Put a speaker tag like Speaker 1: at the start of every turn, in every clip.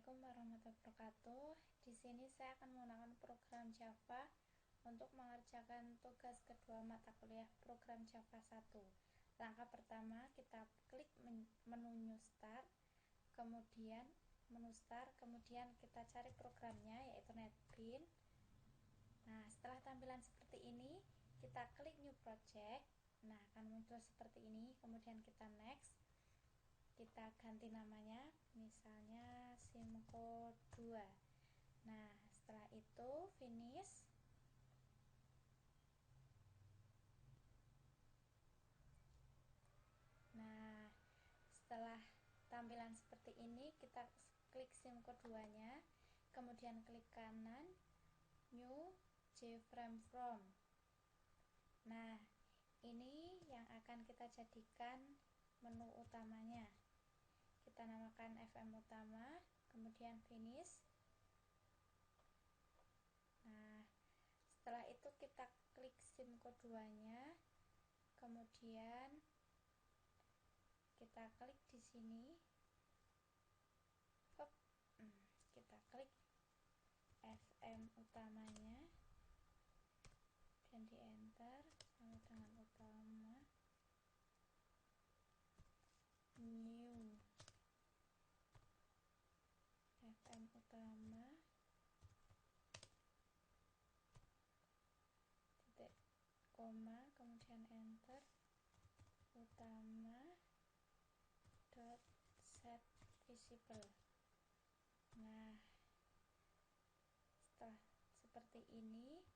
Speaker 1: Assalamualaikum warahmatullahi wabarakatuh. Di sini saya akan menggunakan program Java untuk mengerjakan tugas kedua mata kuliah program Java 1. Langkah pertama, kita klik menu New Start, kemudian menu Start, kemudian kita cari programnya yaitu NetBeans. Nah, setelah tampilan seperti ini, kita klik New Project. Nah, akan muncul seperti ini, kemudian kita Next. Kita ganti namanya, misalnya Simco 2. Nah, setelah itu finish. Nah, setelah tampilan seperti ini, kita klik Simco 2 nya, kemudian klik kanan New JFrame From. Nah, ini yang akan kita jadikan menu utamanya. Kita namakan FM utama, kemudian finish. Nah, setelah itu kita klik Simco 2 nya, kemudian kita klik di sini. Kita klik FM utamanya dan di enter sama dengan utama, new FM utama, titik koma, kemudian enter, utama dot set visible. Nah, setelah seperti ini,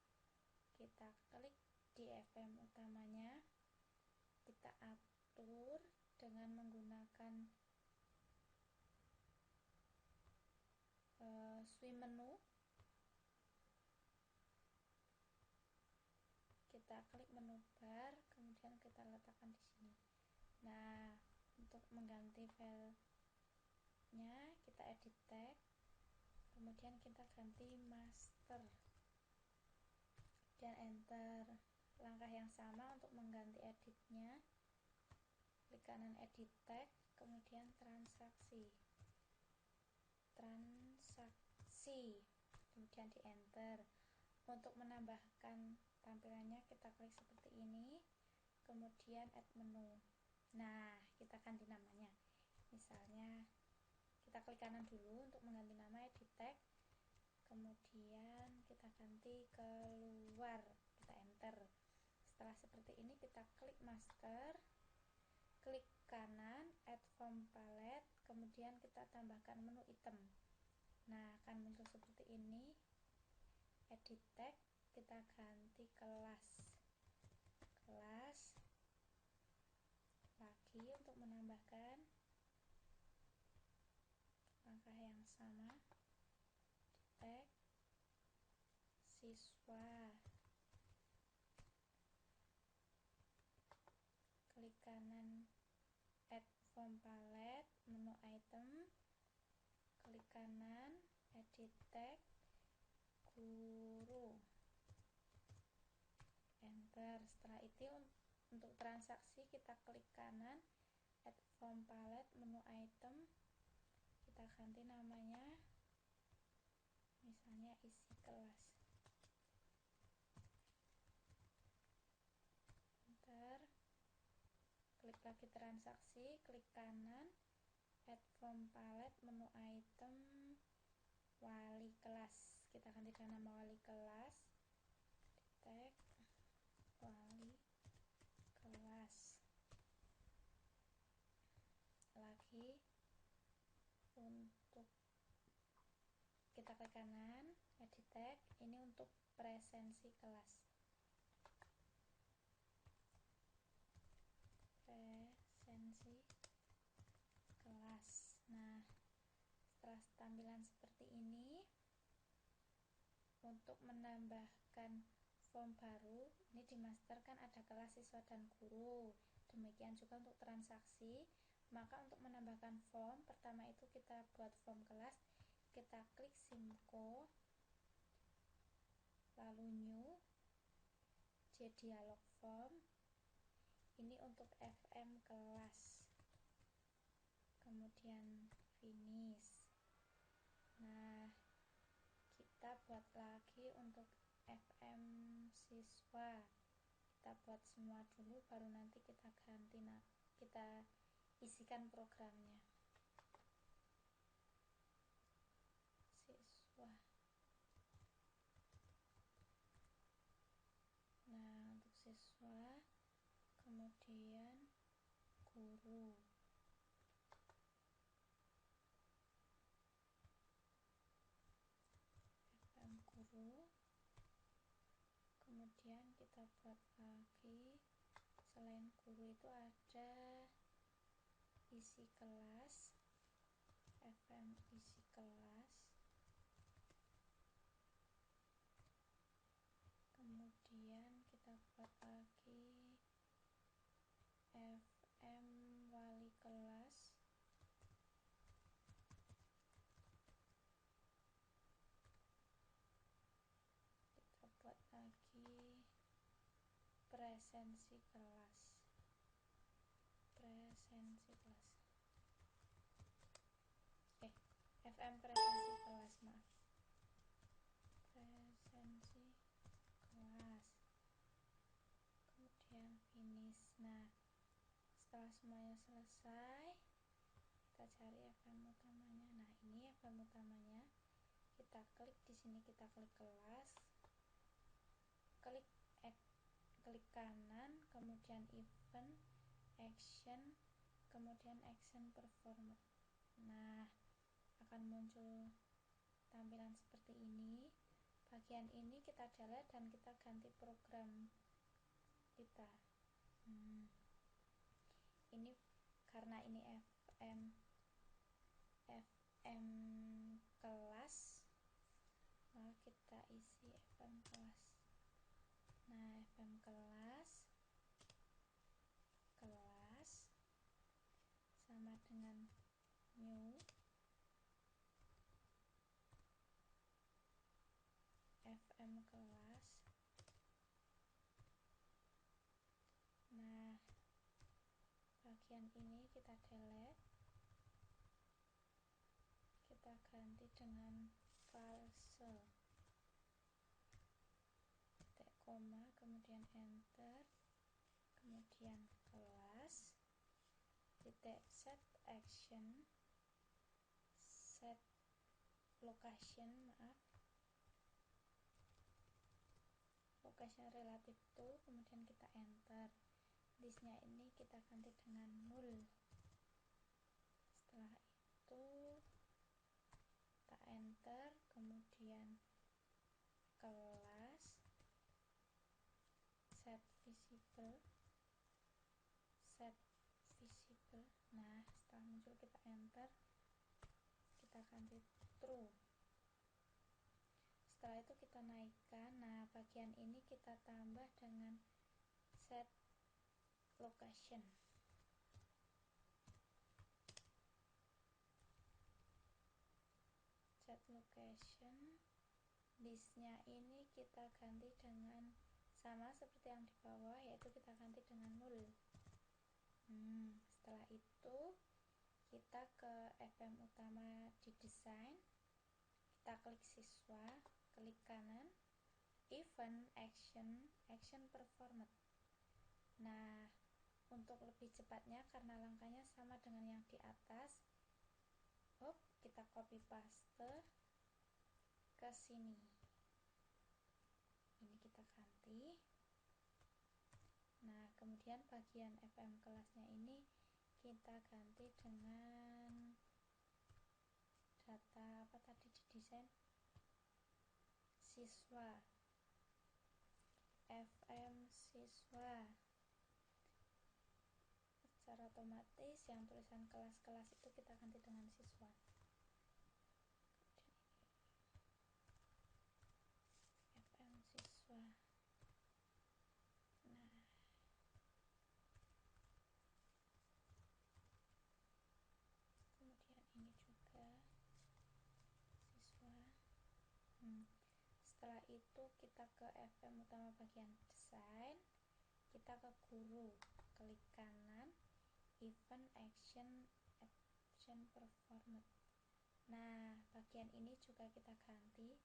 Speaker 1: kita klik di FM utamanya, kita atur dengan menggunakan swing menu. Kita klik menu bar, kemudian kita letakkan di sini. Nah, untuk mengganti filenya, kita edit tag, kemudian kita ganti master dan enter. Langkah yang sama untuk mengganti editnya, klik kanan edit tag, kemudian transaksi, kemudian di enter. Untuk menambahkan tampilannya, kita klik seperti ini, kemudian add menu. Nah, kita ganti namanya, misalnya kita klik kanan dulu untuk mengganti nama, edit tag, kemudian kita ganti keluar, kita enter. Setelah seperti ini, kita klik master, klik kanan add form palette, kemudian kita tambahkan menu item. Nah, akan muncul seperti ini. Edit tag, kita ganti kelas lagi untuk menambahkan. Langkah yang sama, tag siswa, klik kanan add form palette, menu item, klik kanan edit tag guru, enter. Setelah itu untuk transaksi, kita klik kanan add form palette, menu item, kita ganti namanya, misalnya isi kelas, enter. Klik lagi transaksi, klik kanan add form palette, menu item, wali kelas, kita ganti dengan nama wali kelas, tag wali kelas. Lagi untuk kita klik kanan edit tag, ini untuk presensi kelas, Nah, setelah tampilan seperti ini, untuk menambahkan form baru, ini di master kan ada kelas siswa dan guru, demikian juga untuk transaksi. Maka untuk menambahkan form, pertama itu kita buat form kelas, kita klik Simco, lalu new, dialog form, ini untuk FM kelas, kemudian finish. buat lagi untuk FM siswa. Kita buat semua dulu, baru nanti kita ganti, kita isikan programnya. Siswa. Nah, untuk siswa, kemudian guru. FM guru. Kemudian kita buat lagi, selain guru itu ada isi kelas, FM isi kelas. Kemudian kita buat lagi FM wali kelas. Kita buat lagi presensi kelas. FM presensi kelas, maaf. Presensi kelas. Kemudian finish. Nah, setelah semuanya selesai, kita cari FM utamanya. Nah, ini FM utamanya. Kita klik di sini, kita klik kelas, klik kanan, kemudian event, action, kemudian action performer. Nah, akan muncul tampilan seperti ini. Bagian ini kita delete dan kita ganti program kita. Ini karena ini FM kelas, maka kita isi FM kelas. Nah, FM kelas sama dengan new FM kelas. Nah, bagian ini kita delete, kita ganti dengan false, titik koma, kemudian enter, kemudian kelas, titik set action, set location, location relative to, kemudian kita enter. Listnya ini kita ganti dengan null. Setelah itu kita enter, kemudian kelas, set visible. Nah, setelah muncul kita enter, kita ganti true. Setelah itu kita naikkan. Nah, bagian ini kita tambah dengan set location. Listnya ini kita ganti dengan sama seperti yang di bawah, yaitu kita ganti dengan null. Setelah itu kita ke FM utama di desain, kita klik siswa, klik kanan, event, action performed. Nah, untuk lebih cepatnya karena langkahnya sama dengan yang di atas, kita copy paste ke sini. Ini kita ganti. Nah, kemudian bagian FM kelasnya ini kita ganti dengan data apa tadi di desain? Siswa. FM siswa. Secara otomatis yang tulisan kelas-kelas itu kita ganti dengan siswa. FM siswa. Nah, kemudian ini juga siswa. Setelah itu kita ke FM utama bagian desain, kita ke guru, klik kanan, event, action performed. Nah, bagian ini juga kita ganti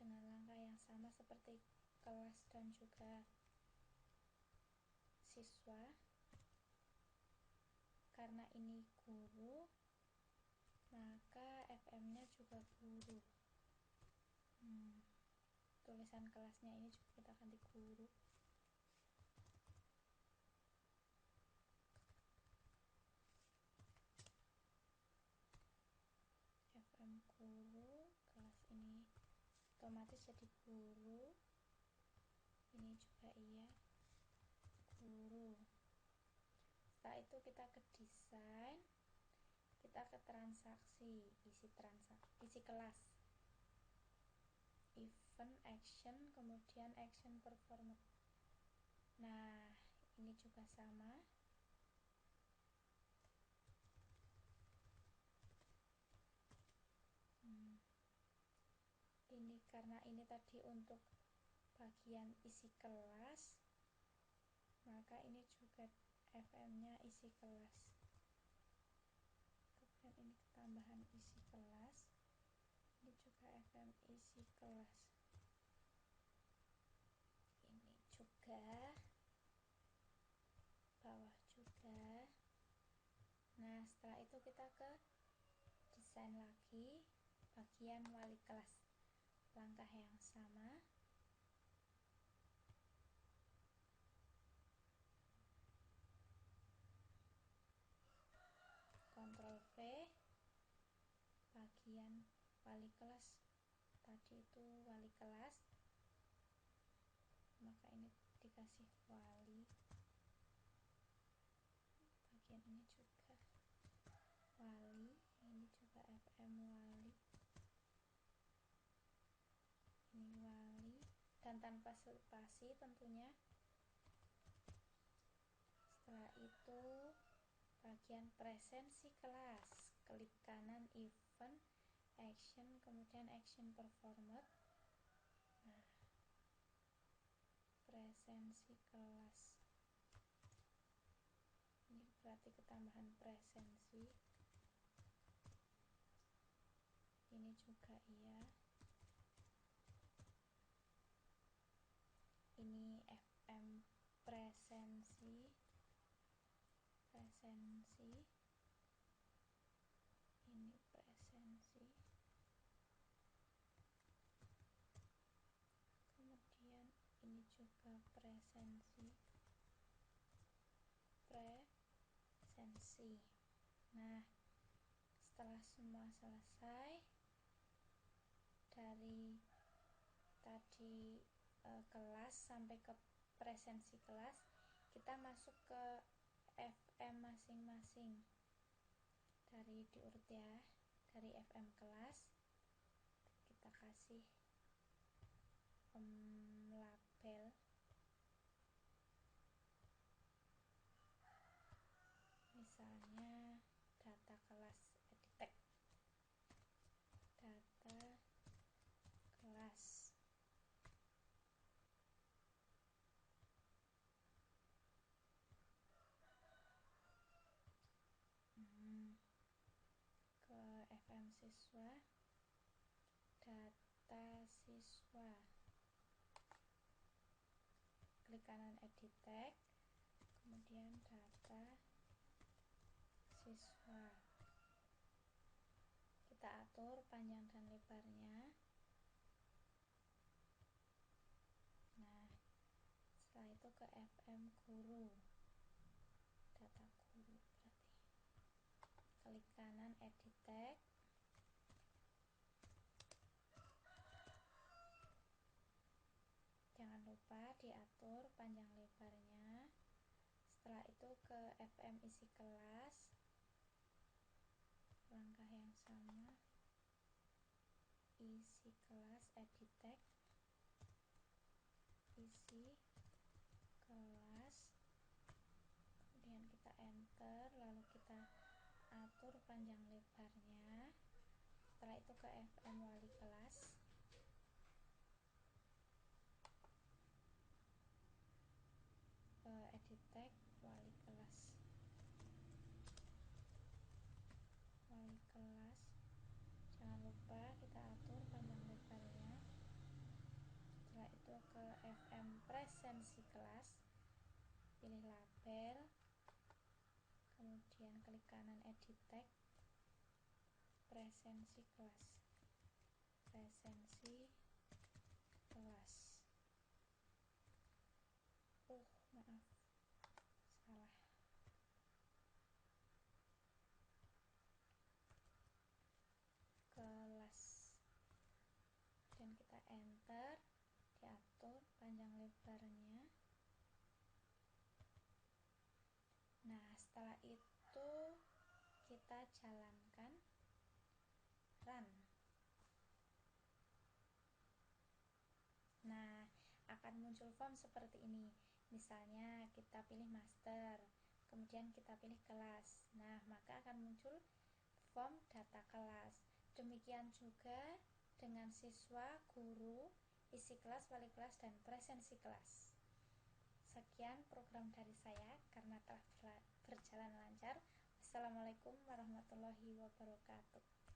Speaker 1: dengan langkah yang sama seperti kelas dan juga siswa. Karena ini guru, maka FM-nya juga guru. Tulisan kelasnya ini juga kita ganti guru. FM guru, kelas ini otomatis jadi guru. Ini juga iya, guru. Setelah itu kita ke desain, kita ke transaksi, isi kelas, event, action, kemudian action performed. Nah, ini juga sama. Ini karena ini tadi untuk bagian isi kelas, maka ini juga FM-nya isi kelas. Kemudian ini tambahan isi kelas, ini juga FM isi kelas. Ini juga bawah juga. Nah, setelah itu kita ke desain lagi, bagian wali kelas. Langkah yang sama. Ctrl V, bagian wali kelas. Tadi itu wali kelas, maka ini dikasih wali. Bagian ini juga wali, ini juga FM wali. Ini wali, dan tanpa spasi tentunya. Setelah itu bagian presensi kelas, klik kanan event, action, kemudian action performed. Nah, presensi kelas ini berarti ketambahan presensi. Ini juga iya. Ini FM presensi, ini presensi, kemudian ini juga presensi. Nah, setelah semua selesai dari tadi kelas sampai ke presensi kelas, kita masuk ke FM masing-masing. Dari diurut ya, dari FM kelas kita kasih label. Misalnya data kelas edtech, data kelas. Ke FM siswa, data siswa, klik kanan edit tag, kemudian data siswa. Kita atur panjang dan lebarnya. Nah, setelah itu ke FM guru, data guru berarti. Klik kanan edit tag, jangan lupa diatur panjang lebarnya. Setelah itu ke FM isi kelas, langkah yang sama, isi kelas edit tag, isi kelas, kemudian kita enter, lalu kita atur panjang lebarnya. Setelah itu ke FM wali kelas, edit tag, wali kelas, jangan lupa kita atur panjang lebarnya. presensi kelas, pilih label, kemudian klik kanan edit tag, presensi kelas, maaf, salah. Kelas, dan kita enter, diatur panjang lebarnya. Nah, setelah itu kita jalankan, run. Nah, akan muncul form seperti ini. Misalnya kita pilih master, kemudian kita pilih kelas. Nah, maka akan muncul form data kelas. Demikian juga dengan siswa, guru, isi kelas, wali kelas, dan presensi kelas. Sekian program dari saya karena telah berjalan lancar. Wassalamualaikum warahmatullahi wabarakatuh.